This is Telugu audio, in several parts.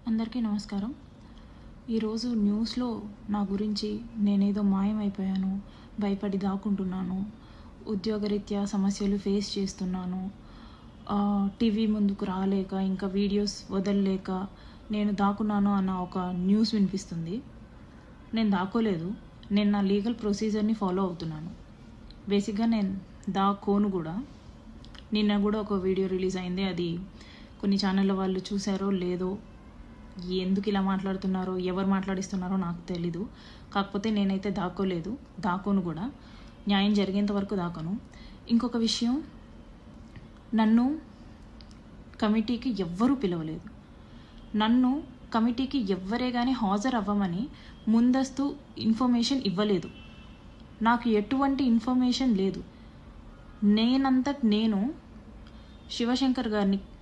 అందరికీ నమస్కారం. ఈరోజు న్యూస్లో నా గురించి నేనేదో మాయమైపోయాను, భయపడి దాక్కుంటున్నాను, ఉద్యోగరీత్యా సమస్యలు ఫేస్ చేస్తున్నాను, టీవీ ముందుకు రాలేక ఇంకా వీడియోస్ వదలలేక నేను దాక్కున్నాను అన్న ఒక న్యూస్ వినిపిస్తుంది. నేను దాక్కోలేదు. నేను నా లీగల్ ప్రొసీజర్ని ఫాలో అవుతున్నాను. బేసిక్గా నేను దాక్కోను కూడా. నిన్న కూడా ఒక వీడియో రిలీజ్ అయింది. అది కొన్ని ఛానళ్ళ వాళ్ళు చూసారో లేదో, ఎందుకు ఇలా మాట్లాడుతున్నారో, ఎవరు మాట్లాడిస్తున్నారో నాకు తెలీదు. కాకపోతే నేనైతే దాక్కోలేదు, దాక్కోను కూడా. న్యాయం జరిగేంత వరకు దాక్కను. ఇంకొక విషయం, నన్ను కమిటీకి ఎవ్వరూ పిలవలేదు. నన్ను కమిటీకి ఎవ్వరే కానీ హాజరు అవ్వమని ముందస్తు ఇన్ఫర్మేషన్ ఇవ్వలేదు. నాకు ఎటువంటి ఇన్ఫర్మేషన్ లేదు. నేను శివశంకర్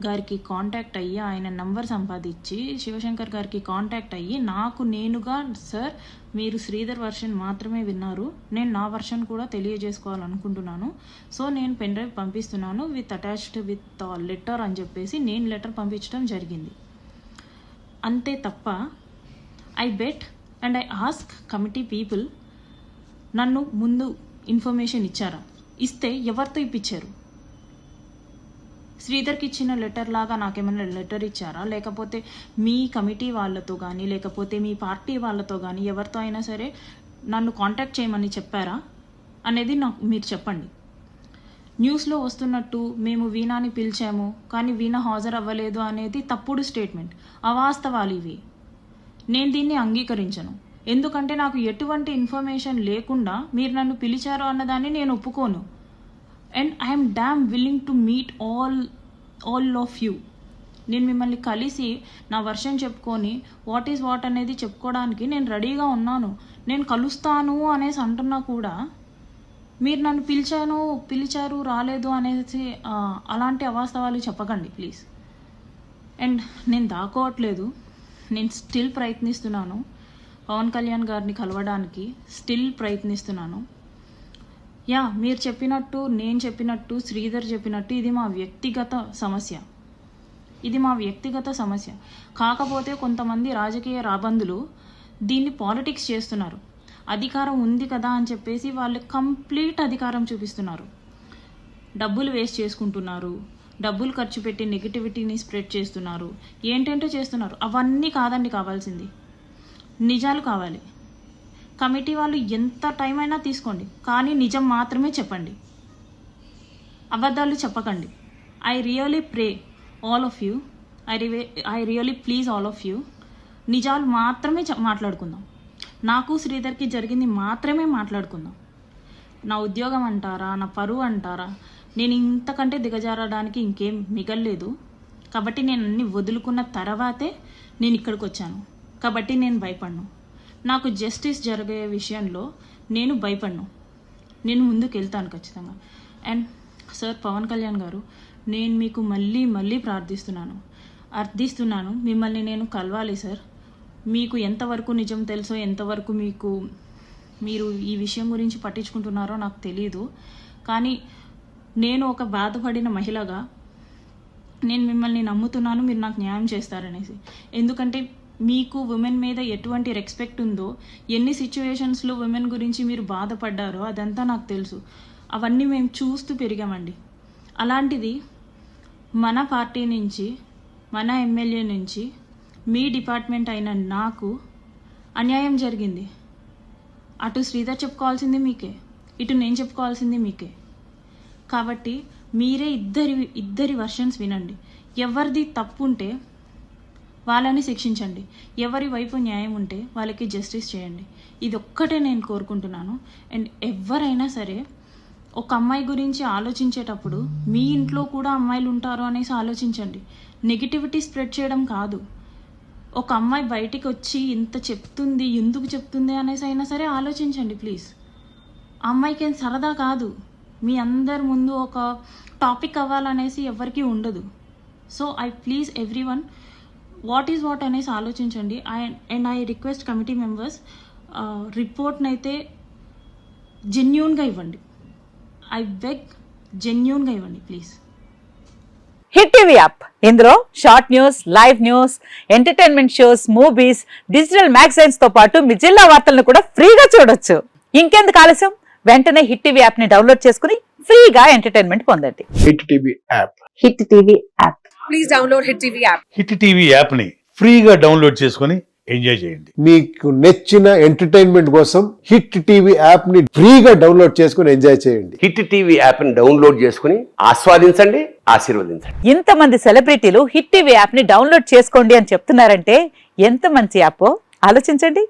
గారికి కాంటాక్ట్ అయ్యి, ఆయన నంబర్ సంపాదించి శివశంకర్ గారికి కాంటాక్ట్ అయ్యి నాకు నేనుగా, సార్ మీరు శ్రీధర్ వర్షన్ మాత్రమే విన్నారు, నేను నా వర్షన్ కూడా తెలియజేసుకోవాలనుకుంటున్నాను, సో నేను పెన్ డ్రైవ్ పంపిస్తున్నాను అటాచ్డ్ విత్ లెటర్ అని చెప్పేసి నేను లెటర్ పంపించడం జరిగింది. అంతే తప్ప I bet and I ask committee people, నన్ను ముందు ఇన్ఫర్మేషన్ ఇచ్చారా? ఇస్తే ఎవరితో ఇప్పించారు? శ్రీధర్కి ఇచ్చిన లెటర్ లాగా నాకేమైనా లెటర్ ఇచ్చారా? లేకపోతే మీ కమిటీ వాళ్ళతో కానీ, లేకపోతే మీ పార్టీ వాళ్ళతో కానీ ఎవరితో అయినా సరే నన్ను కాంటాక్ట్ చేయమని చెప్పారా అనేది నాకు మీరు చెప్పండి. న్యూస్లో వస్తున్నట్టు మేము వీణాని పిలిచాము కానీ వీణ హాజరు అవ్వలేదు అనేది తప్పుడు స్టేట్మెంట్, అవాస్తవాలు ఇవి. నేను దీన్ని అంగీకరించను. ఎందుకంటే నాకు ఎటువంటి ఇన్ఫర్మేషన్ లేకుండా మీరు నన్ను పిలిచారు అన్నదాన్ని నేను ఒప్పుకోను. And I'm dam willing to meet all of you. నేను మిమ్మల్ని కలిసి నా వర్షన్ చెప్పుకొని వాట్ ఈజ్ వాట్ అనేది చెప్పుకోవడానికి నేను రెడీగా ఉన్నాను. నేను కలుస్తాను అనేసి అంటున్నా కూడా మీరు నన్ను పిలిచారు రాలేదు అనేసి అలాంటి అవాస్తవాలు చెప్పకండి ప్లీజ్. అండ్ నేను దాక్కోవట్లేదు. నేను స్టిల్ ప్రయత్నిస్తున్నాను పవన్ కళ్యాణ్ గారిని కలవడానికి, స్టిల్ ప్రయత్నిస్తున్నాను. మీరు చెప్పినట్టు, నేను చెప్పినట్టు, శ్రీధర్ చెప్పినట్టు ఇది మా వ్యక్తిగత సమస్య. కాకపోతే కొంతమంది రాజకీయ రాబందులు దీన్ని పాలిటిక్స్ చేస్తున్నారు. అధికారం ఉంది కదా అని చెప్పేసి వాళ్ళు కంప్లీట్ అధికారం చూపిస్తున్నారు. డబ్బులు వేస్ట్ చేసుకుంటున్నారు, డబ్బులు ఖర్చు పెట్టి నెగిటివిటీని స్ప్రెడ్ చేస్తున్నారు, ఏంటంటే చేస్తున్నారు. అవన్నీ కాదండి కావాల్సింది, నిజాలు కావాలి. కమిటీ వాళ్ళు ఎంత టైం అయినా తీసుకోండి, కానీ నిజం మాత్రమే చెప్పండి, అబద్ధాలు చెప్పకండి. I really pray all of you, I really please all of you, నిజాలు మాత్రమే మాట్లాడుకుందాం. నాకు శ్రీధర్కి జరిగింది మాత్రమే మాట్లాడుకుందాం. నా ఉద్యోగం అంటారా, నా పరువు అంటారా, నేను ఇంతకంటే దిగజారడానికి ఇంకేం మిగల్లేదు. కాబట్టి నేను అన్ని వదులుకున్న తర్వాతే నేను ఇక్కడికి వచ్చాను. కాబట్టి నేను భయపడను. నాకు జస్టిస్ జరిగే విషయంలో నేను భయపడను. నేను ముందుకు వెళ్తాను ఖచ్చితంగా. అండ్ సార్ పవన్ కళ్యాణ్ గారు, నేను మీకు మళ్ళీ అర్థిస్తున్నాను, మిమ్మల్ని నేను కలవాలి సార్. మీకు ఎంతవరకు నిజం తెలుసో, ఎంతవరకు మీరు ఈ విషయం గురించి పట్టించుకుంటున్నారో నాకు తెలియదు. కానీ నేను ఒక బాధపడిన మహిళగా నేను మిమ్మల్ని నమ్ముతున్నాను, మీరు నాకు న్యాయం చేస్తారనేసి. ఎందుకంటే మీకు ఉమెన్ మీద ఎటువంటి రెస్పెక్ట్ ఉందో, ఎన్ని సిచ్యువేషన్స్లో ఉమెన్ గురించి మీరు బాధపడ్డారో అదంతా నాకు తెలుసు. అవన్నీ మేము చూస్తూ పెరిగామండి. అలాంటిది మన పార్టీ నుంచి, మన ఎమ్మెల్యే నుంచి, మీ డిపార్ట్మెంట్ అయిన నాకు అన్యాయం జరిగింది. అటు శ్రీధర్ చెప్పుకోవాల్సింది మీకే, ఇటు నేను చెప్పుకోవాల్సింది మీకే. కాబట్టి మీరే ఇద్దరి వర్షన్స్ వినండి. ఎవరిది తప్పు ఉంటే వాళ్ళని శిక్షించండి, ఎవరి వైపు న్యాయం ఉంటే వాళ్ళకి జస్టిస్ చేయండి. ఇది ఒక్కటే నేను కోరుకుంటున్నాను. అండ్ ఎవరైనా సరే ఒక అమ్మాయి గురించి ఆలోచించేటప్పుడు మీ ఇంట్లో కూడా అమ్మాయిలు ఉంటారు అనేసి ఆలోచించండి. నెగిటివిటీ స్ప్రెడ్ చేయడం కాదు. ఒక అమ్మాయి బయటికి వచ్చి ఇంత చెప్తుంది, ఎందుకు చెప్తుంది అనేసి అయినా సరే ఆలోచించండి ప్లీజ్. అమ్మాయికి ఏం సరదా కాదు, మీ అందరి ముందు ఒక టాపిక్ అవ్వాలనేసి ఎవరికీ ఉండదు. So I please everyone, what is what అనేసి ఆలోచించండి. And I request committee members, రిపోర్ట్ని అయితే జెన్యూన్గా ఇవ్వండి. ఐ బెగ్, జెన్యూన్గా ఇవ్వండి ప్లీజ్. హిట్ టీవీ యాప్ ఇందులో short news, live news, entertainment shows, movies, digital magazines తో పాటు మీ జిల్లా వార్తలను కూడా ఫ్రీగా చూడొచ్చు. ఇంకెందుకు ఆలస్యం, వెంటనే హిట్ టీవీ యాప్ ని డౌన్లోడ్ చేసుకుని ఫ్రీగా ఎంటర్టైన్మెంట్ పొందండి. Hit TV app. Hit TV app. Please download hit TV app. Hit TV app ని ఫ్రీగా డౌన్లోడ్ చేసుకుని ఎంజాయ్ చేయండి. మీకు నచ్చిన ఎంటర్టైన్మెంట్ కోసం హిట్ టీవీ యాప్ ని ఫ్రీగా డౌన్లోడ్ చేసుకుని ఎంజాయ్ చేయండి. హిట్ టీవీ యాప్ ని డౌన్లోడ్ చేసుకుని ఆస్వాదించండి, ఆశీర్వదించండి. ఇంతమంది సెలబ్రిటీలు హిట్ టీవీ యాప్ ని డౌన్లోడ్ చేసుకోండి అని చెప్తున్నారంటే ఎంత మంచి యాప్ ఆలోచించండి.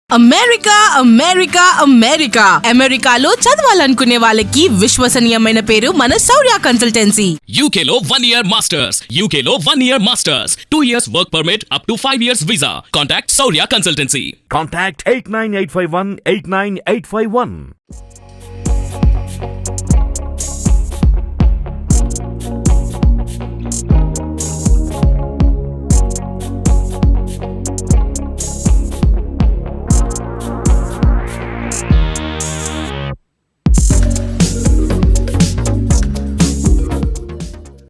అమెరికా అమెరికా అమెరికా అమెరికాలో చదవాలనుకునే వాళ్ళకి విశ్వసనీయమైన పేరు మన శౌర్య కన్సల్టెన్సీ. UK లో 1 year masters. UK లో 1 year masters. 2 years work permit up to 5 years visa. Contact Saurya Consultancy. Contact 89851 89851.